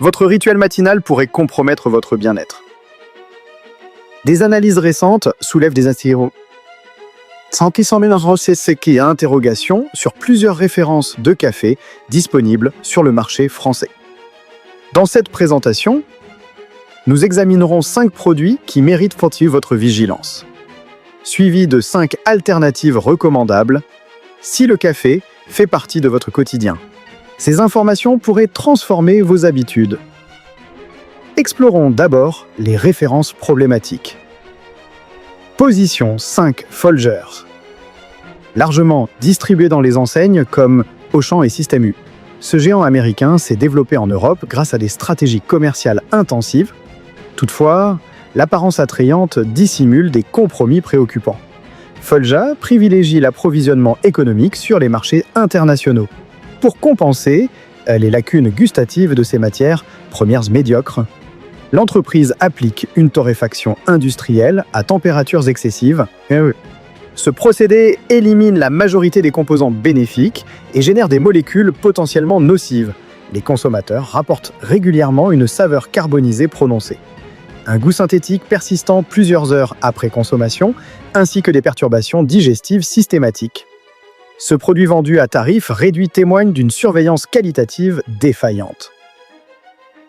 Votre rituel matinal pourrait compromettre votre bien-être. Des analyses récentes soulèvent des interrogations sur plusieurs références de café disponibles sur le marché français. Dans cette présentation, nous examinerons 5 produits qui méritent votre vigilance, suivis de 5 alternatives recommandables si le café fait partie de votre quotidien. Ces informations pourraient transformer vos habitudes. Explorons d'abord les références problématiques. Position 5 Folgers. Largement distribué dans les enseignes comme Auchan et Système U. Ce géant américain s'est développé en Europe grâce à des stratégies commerciales intensives. Toutefois, l'apparence attrayante dissimule des compromis préoccupants. Folja privilégie l'approvisionnement économique sur les marchés internationaux pour compenser les lacunes gustatives de ces matières premières médiocres. L'entreprise applique une torréfaction industrielle à températures excessives. Ce procédé élimine la majorité des composants bénéfiques et génère des molécules potentiellement nocives. Les consommateurs rapportent régulièrement une saveur carbonisée prononcée, un goût synthétique persistant plusieurs heures après consommation, ainsi que des perturbations digestives systématiques. Ce produit vendu à tarif réduit témoigne d'une surveillance qualitative défaillante.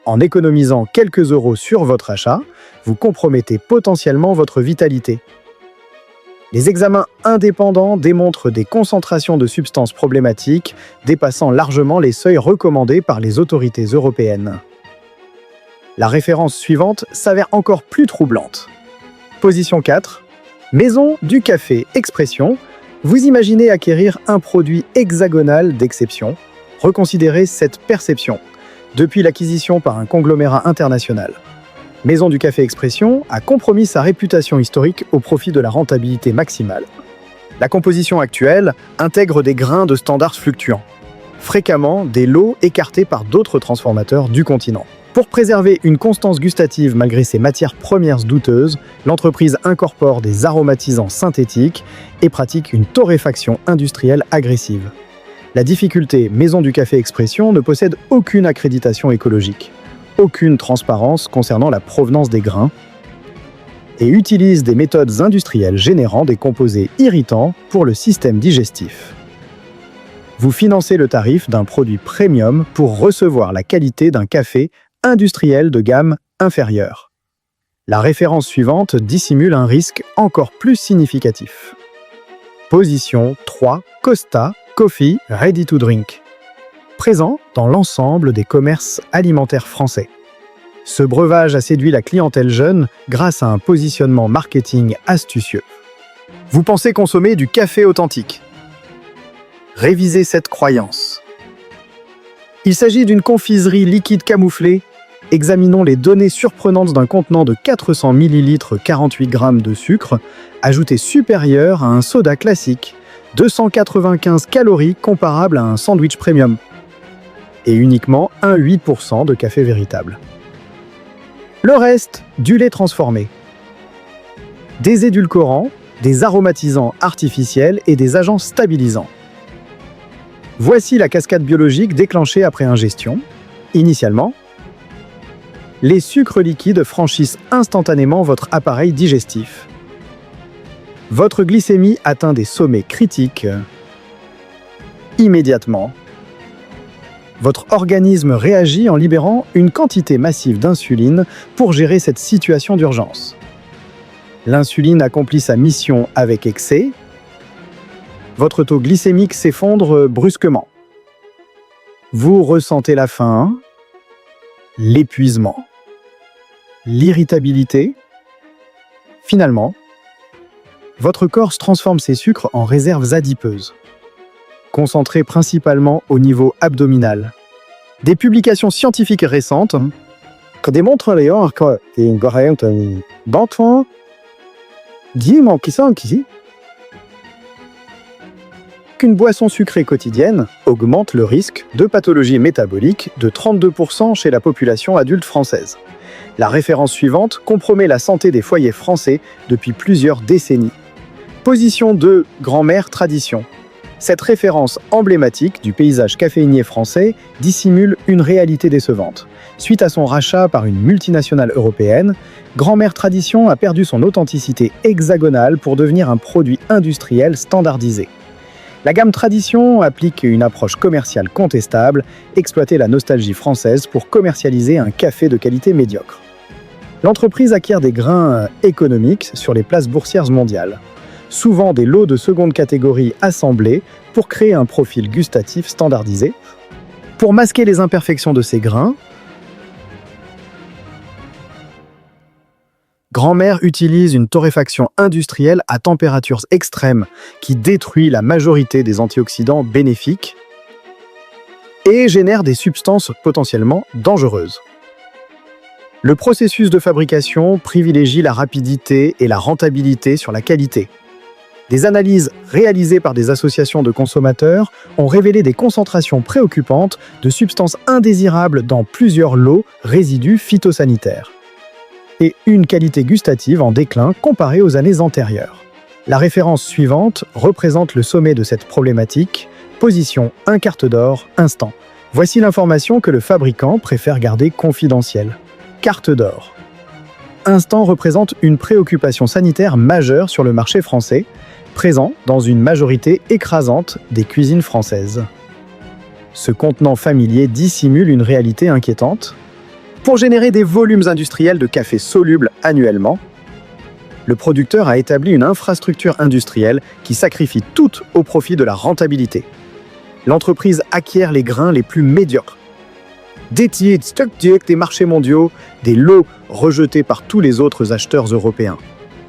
En économisant quelques euros sur votre achat, vous compromettez potentiellement votre vitalité. Les examens indépendants démontrent des concentrations de substances problématiques dépassant largement les seuils recommandés par les autorités européennes. La référence suivante s'avère encore plus troublante. Position 4. Maison du café Expression. Vous imaginez acquérir un produit hexagonal d'exception. Reconsidérez cette perception depuis l'acquisition par un conglomérat international. Maison du café Expression a compromis sa réputation historique au profit de la rentabilité maximale. La composition actuelle intègre des grains de standards fluctuants, fréquemment des lots écartés par d'autres transformateurs du continent. Pour préserver une constance gustative malgré ses matières premières douteuses, l'entreprise incorpore des aromatisants synthétiques et pratique une torréfaction industrielle agressive. La difficulté Maison du café Expression ne possède aucune accréditation écologique, aucune transparence concernant la provenance des grains et utilise des méthodes industrielles générant des composés irritants pour le système digestif. Vous financez le tarif d'un produit premium pour recevoir la qualité d'un café industriel de gamme inférieure. La référence suivante dissimule un risque encore plus significatif. Position 3 Costa Coffee Ready to Drink. Présent dans l'ensemble des commerces alimentaires français. Ce breuvage a séduit la clientèle jeune grâce à un positionnement marketing astucieux. Vous pensez consommer du café authentique? Révisez cette croyance. Il s'agit d'une confiserie liquide camouflée. Examinons les données surprenantes d'un contenant de 400 ml 48 g de sucre, ajouté supérieur à un soda classique, 295 calories comparable à un sandwich premium, et uniquement 1,8% de café véritable. Le reste, du lait transformé. Des édulcorants, des aromatisants artificiels et des agents stabilisants. Voici la cascade biologique déclenchée après ingestion. Initialement, les sucres liquides franchissent instantanément votre appareil digestif. Votre glycémie atteint des sommets critiques. Immédiatement, votre organisme réagit en libérant une quantité massive d'insuline pour gérer cette situation d'urgence. L'insuline accomplit sa mission avec excès. Votre taux glycémique s'effondre brusquement. Vous ressentez la faim, l'épuisement, l'irritabilité. Finalement, votre corps transforme ces sucres en réserves adipeuses, concentrées principalement au niveau abdominal. Des publications scientifiques récentes démontrent d'ailleurs que qu'une boisson sucrée quotidienne augmente le risque de pathologie métabolique de 32% chez la population adulte française. La référence suivante compromet la santé des foyers français depuis plusieurs décennies. Position 2, grand-mère tradition. Cette référence emblématique du paysage caféinier français dissimule une réalité décevante. Suite à son rachat par une multinationale européenne, Grand-Mère Tradition a perdu son authenticité hexagonale pour devenir un produit industriel standardisé. La gamme Tradition applique une approche commerciale contestable, exploiter la nostalgie française pour commercialiser un café de qualité médiocre. L'entreprise acquiert des grains économiques sur les places boursières mondiales, souvent des lots de seconde catégorie assemblés pour créer un profil gustatif standardisé. Pour masquer les imperfections de ces grains, Grand-Mère utilise une torréfaction industrielle à températures extrêmes qui détruit la majorité des antioxydants bénéfiques et génère des substances potentiellement dangereuses. Le processus de fabrication privilégie la rapidité et la rentabilité sur la qualité. Des analyses réalisées par des associations de consommateurs ont révélé des concentrations préoccupantes de substances indésirables dans plusieurs lots résidus phytosanitaires et une qualité gustative en déclin comparée aux années antérieures. La référence suivante représente le sommet de cette problématique, position 1 carte d'or, instant. Voici l'information que le fabricant préfère garder confidentielle. Carte d'or. Instant représente une préoccupation sanitaire majeure sur le marché français, présent dans une majorité écrasante des cuisines françaises. Ce contenant familier dissimule une réalité inquiétante. Pour générer des volumes industriels de café soluble annuellement, le producteur a établi une infrastructure industrielle qui sacrifie tout au profit de la rentabilité. L'entreprise acquiert les grains les plus médiocres. Des stocks des marchés mondiaux, des lots rejetés par tous les autres acheteurs européens.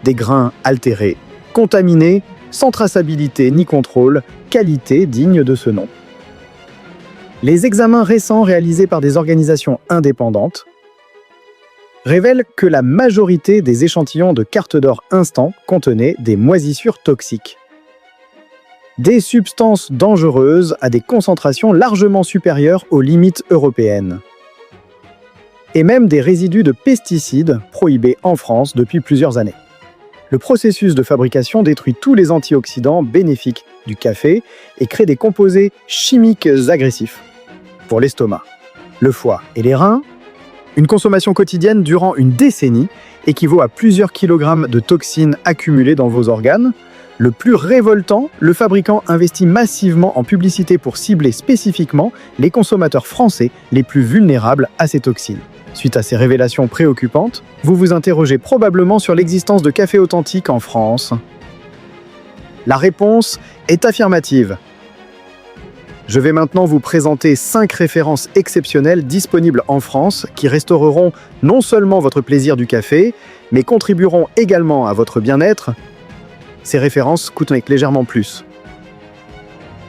Des grains altérés, contaminés, sans traçabilité ni contrôle, qualité digne de ce nom. Les examens récents réalisés par des organisations indépendantes révèlent que la majorité des échantillons de carte d'or instant contenaient des moisissures toxiques. Des substances dangereuses à des concentrations largement supérieures aux limites européennes. Et même des résidus de pesticides prohibés en France depuis plusieurs années. Le processus de fabrication détruit tous les antioxydants bénéfiques du café et crée des composés chimiques agressifs pour l'estomac, le foie et les reins. Une consommation quotidienne durant une décennie équivaut à plusieurs kilogrammes de toxines accumulées dans vos organes. Le plus révoltant, le fabricant investit massivement en publicité pour cibler spécifiquement les consommateurs français les plus vulnérables à ces toxines. Suite à ces révélations préoccupantes, vous vous interrogez probablement sur l'existence de café authentique en France. La réponse est affirmative. Je vais maintenant vous présenter 5 références exceptionnelles disponibles en France qui restaureront non seulement votre plaisir du café, mais contribueront également à votre bien-être. Ces références coûtent légèrement plus.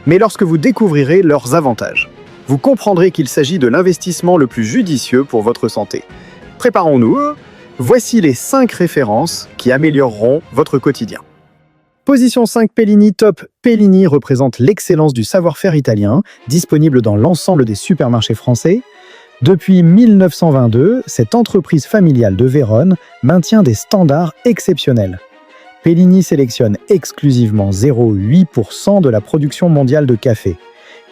Mais lorsque vous découvrirez leurs avantages, vous comprendrez qu'il s'agit de l'investissement le plus judicieux pour votre santé. Préparons-nous, voici les 5 références qui amélioreront votre quotidien. Position 5, Pellini Top. Pellini représente l'excellence du savoir-faire italien, disponible dans l'ensemble des supermarchés français. Depuis 1922, cette entreprise familiale de Vérone maintient des standards exceptionnels. Pellini sélectionne exclusivement 0,8% de la production mondiale de café,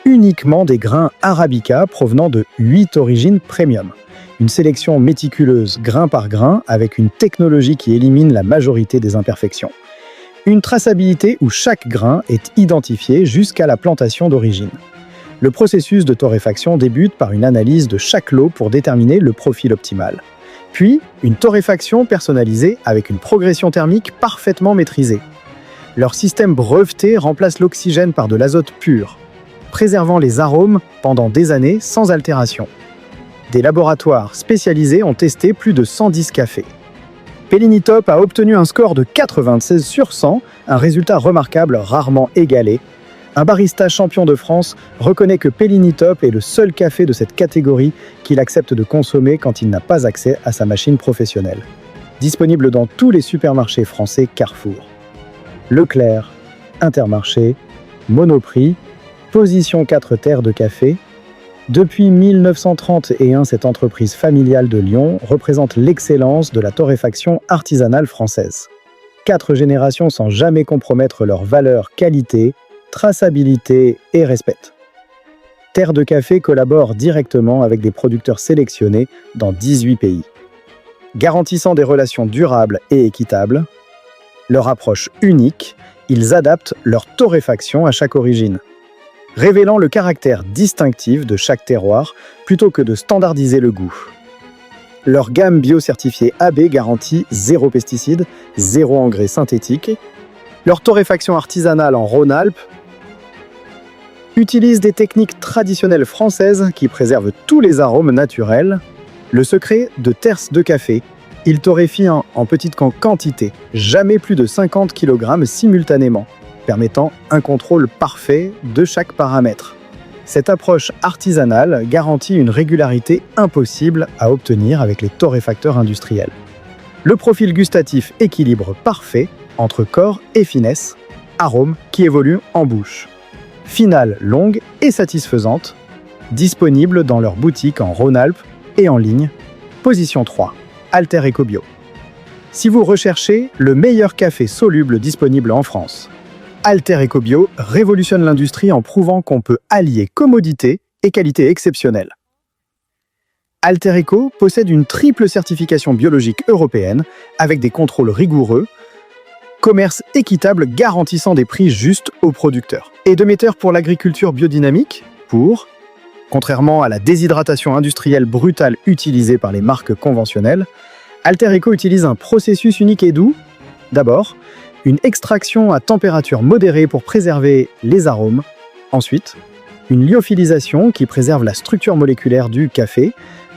uniquement des grains Arabica provenant de 8 origines premium. Une sélection méticuleuse grain par grain avec une technologie qui élimine la majorité des imperfections. Une traçabilité où chaque grain est identifié jusqu'à la plantation d'origine. Le processus de torréfaction débute par une analyse de chaque lot pour déterminer le profil optimal. Puis, une torréfaction personnalisée avec une progression thermique parfaitement maîtrisée. Leur système breveté remplace l'oxygène par de l'azote pur, préservant les arômes pendant des années sans altération. Des laboratoires spécialisés ont testé plus de 110 cafés. Pellini Top a obtenu un score de 96 sur 100, un résultat remarquable rarement égalé. Un barista champion de France reconnaît que Pellini Top est le seul café de cette catégorie qu'il accepte de consommer quand il n'a pas accès à sa machine professionnelle. Disponible dans tous les supermarchés français Carrefour. Leclerc, Intermarché, Monoprix, Position 4 terres de café. Depuis 1931, cette entreprise familiale de Lyon représente l'excellence de la torréfaction artisanale française. 4 générations sans jamais compromettre leur valeur qualité traçabilité et respect. Terre de Café collabore directement avec des producteurs sélectionnés dans 18 pays. Garantissant des relations durables et équitables, leur approche unique, ils adaptent leur torréfaction à chaque origine, révélant le caractère distinctif de chaque terroir plutôt que de standardiser le goût. Leur gamme bio-certifiée AB garantit 0 pesticides, 0 engrais synthétiques. Leur torréfaction artisanale en Rhône-Alpes utilise des techniques traditionnelles françaises qui préservent tous les arômes naturels. Le secret de Terre de Café, ils torréfient en petite quantité, jamais plus de 50 kg simultanément, permettant un contrôle parfait de chaque paramètre. Cette approche artisanale garantit une régularité impossible à obtenir avec les torréfacteurs industriels. Le profil gustatif équilibre parfait entre corps et finesse, arômes qui évoluent en bouche. Finale longue et satisfaisante, disponible dans leur boutique en Rhône-Alpes et en ligne. Position 3, Alter Eco Bio. Si vous recherchez le meilleur café soluble disponible en France, Alter Eco Bio révolutionne l'industrie en prouvant qu'on peut allier commodité et qualité exceptionnelle. Alter Eco possède une triple certification biologique européenne avec des contrôles rigoureux, commerce équitable garantissant des prix justes aux producteurs. Et Demeter pour l'agriculture biodynamique, contrairement à la déshydratation industrielle brutale utilisée par les marques conventionnelles, Alter Eco utilise un processus unique et doux. D'abord, une extraction à température modérée pour préserver les arômes. Ensuite, une lyophilisation qui préserve la structure moléculaire du café.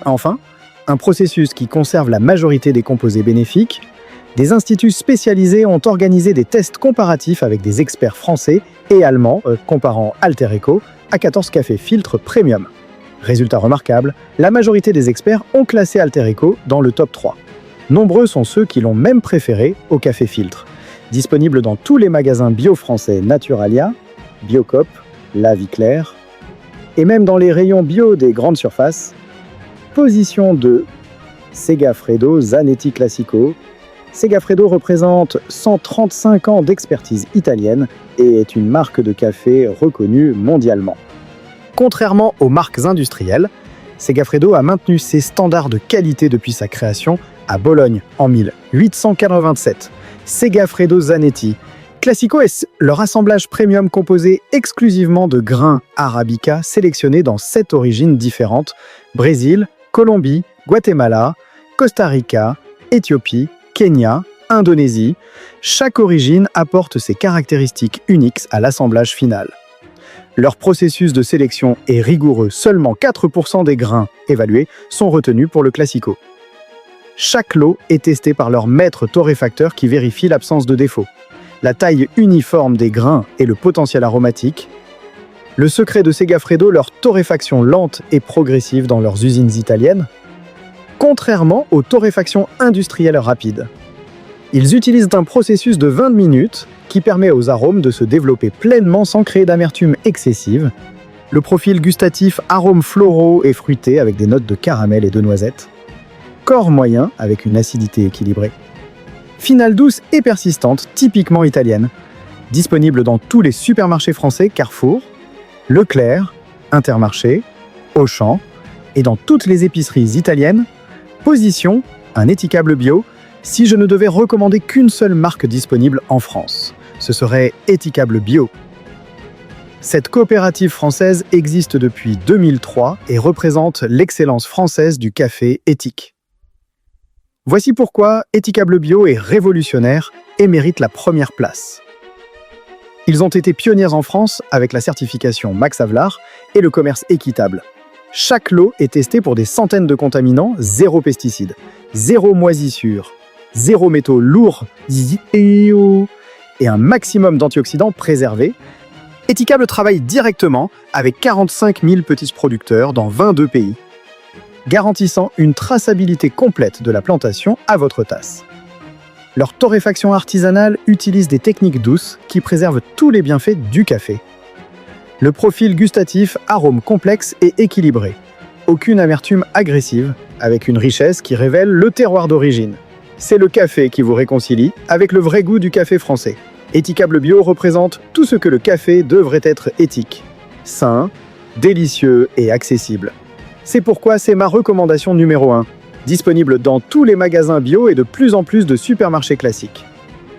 Enfin, un processus qui conserve la majorité des composés bénéfiques. Des instituts spécialisés ont organisé des tests comparatifs avec des experts français et allemands comparant Alter Eco à 14 cafés filtres premium. Résultat remarquable, la majorité des experts ont classé Alter Eco dans le top 3. Nombreux sont ceux qui l'ont même préféré au café filtre. Disponible dans tous les magasins bio français Naturalia, Biocoop, La Vie Claire, et même dans les rayons bio des grandes surfaces. Position 2, Segafredo Zanetti Classico. Segafredo représente 135 ans d'expertise italienne et est une marque de café reconnue mondialement. Contrairement aux marques industrielles, Segafredo a maintenu ses standards de qualité depuis sa création à Bologne en 1887. Segafredo Zanetti Classico est leur assemblage premium composé exclusivement de grains arabica sélectionnés dans 7 origines différentes: Brésil, Colombie, Guatemala, Costa Rica, Éthiopie, Kenya, Indonésie. Chaque origine apporte ses caractéristiques uniques à l'assemblage final. Leur processus de sélection est rigoureux, seulement 4% des grains évalués sont retenus pour le Classico. Chaque lot est testé par leur maître torréfacteur qui vérifie l'absence de défauts. La taille uniforme des grains et le potentiel aromatique. Le secret de Segafredo, leur torréfaction lente et progressive dans leurs usines italiennes. Contrairement aux torréfactions industrielles rapides. Ils utilisent un processus de 20 minutes qui permet aux arômes de se développer pleinement sans créer d'amertume excessive. Le profil gustatif arômes floraux et fruités avec des notes de caramel et de noisettes. Corps moyen avec une acidité équilibrée. Finale douce et persistante, typiquement italienne. Disponible dans tous les supermarchés français Carrefour, Leclerc, Intermarché, Auchan et dans toutes les épiceries italiennes. Position, un étiquable bio. Si je ne devais recommander qu'une seule marque disponible en France, ce serait Étiquable Bio. Cette coopérative française existe depuis 2003 et représente l'excellence française du café éthique. Voici pourquoi Étiquable Bio est révolutionnaire et mérite la première place. Ils ont été pionniers en France avec la certification Max Havelaar et le commerce équitable. Chaque lot est testé pour des centaines de contaminants, 0 pesticides, 0 moisissures, 0 métaux lourds et un maximum d'antioxydants préservés. Étiquable travaille directement avec 45 000 petits producteurs dans 22 pays, garantissant une traçabilité complète de la plantation à votre tasse. Leur torréfaction artisanale utilise des techniques douces qui préservent tous les bienfaits du café. Le profil gustatif, arôme complexe et équilibré. Aucune amertume agressive, avec une richesse qui révèle le terroir d'origine. C'est le café qui vous réconcilie avec le vrai goût du café français. Éthicable Bio représente tout ce que le café devrait être éthique. Sain, délicieux et accessible. C'est pourquoi c'est ma recommandation numéro 1, disponible dans tous les magasins bio et de plus en plus de supermarchés classiques.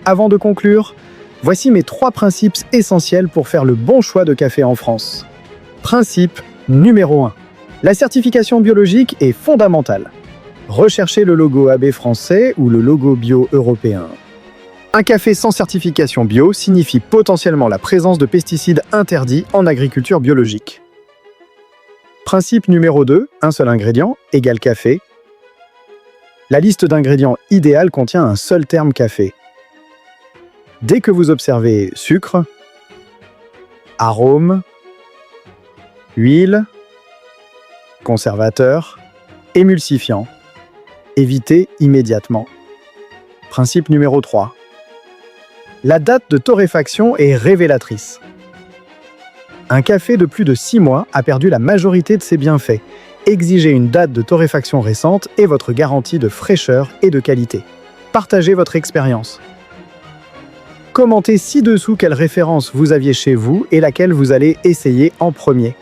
Avant de conclure, voici mes 3 principes essentiels pour faire le bon choix de café en France. Principe numéro 1. La certification biologique est fondamentale. Recherchez le logo AB français ou le logo bio européen. Un café sans certification bio signifie potentiellement la présence de pesticides interdits en agriculture biologique. Principe numéro 2, un seul ingrédient égale café. La liste d'ingrédients idéale contient un seul terme café. Dès que vous observez sucre, arôme, huile, conservateur, émulsifiant, évitez immédiatement. Principe numéro 3. La date de torréfaction est révélatrice. Un café de plus de 6 mois a perdu la majorité de ses bienfaits. Exigez une date de torréfaction récente et votre garantie de fraîcheur et de qualité. Partagez votre expérience. Commentez ci-dessous quelle référence vous aviez chez vous et laquelle vous allez essayer en premier.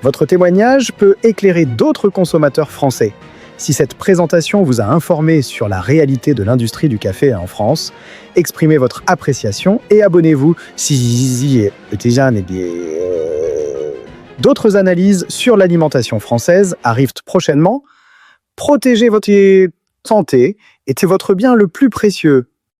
Votre témoignage peut éclairer d'autres consommateurs français. Si cette présentation vous a informé sur la réalité de l'industrie du café en France, exprimez votre appréciation et abonnez-vous si d'autres analyses sur l'alimentation française arrivent prochainement. Protégez votre santé et c'est votre bien le plus précieux.